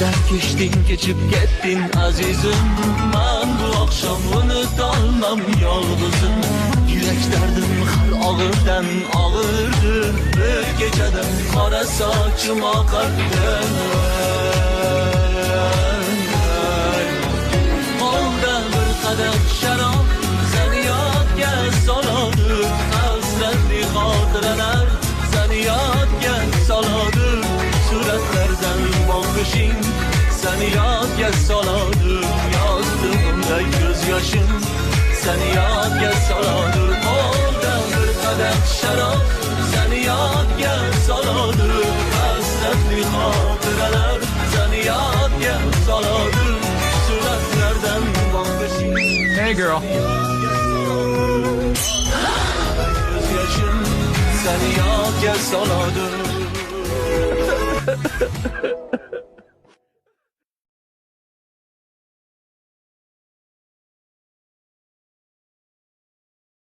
qadar kechding, kechib ketding azizim. Men bu akşam unutolmam yolg'izim. Yurak dardim har og'irdan og'irdi. Bir kechada qora sochim oqardi. Qo'lda bir qadah sharob seni yodga soladi. Hasratli xotiralar seni yodga soladi. Suratlardan boqishing seni yodga soladi. Yozdimda ko'z yoshim seni yodga soladi. Qo'lda bir qadah sharob seni yodga soladi. Hasratli xotiralar seni yodga soladi. Suratlardan boqishing. Hey girl. Ko'z yoshim seni yodga soladi.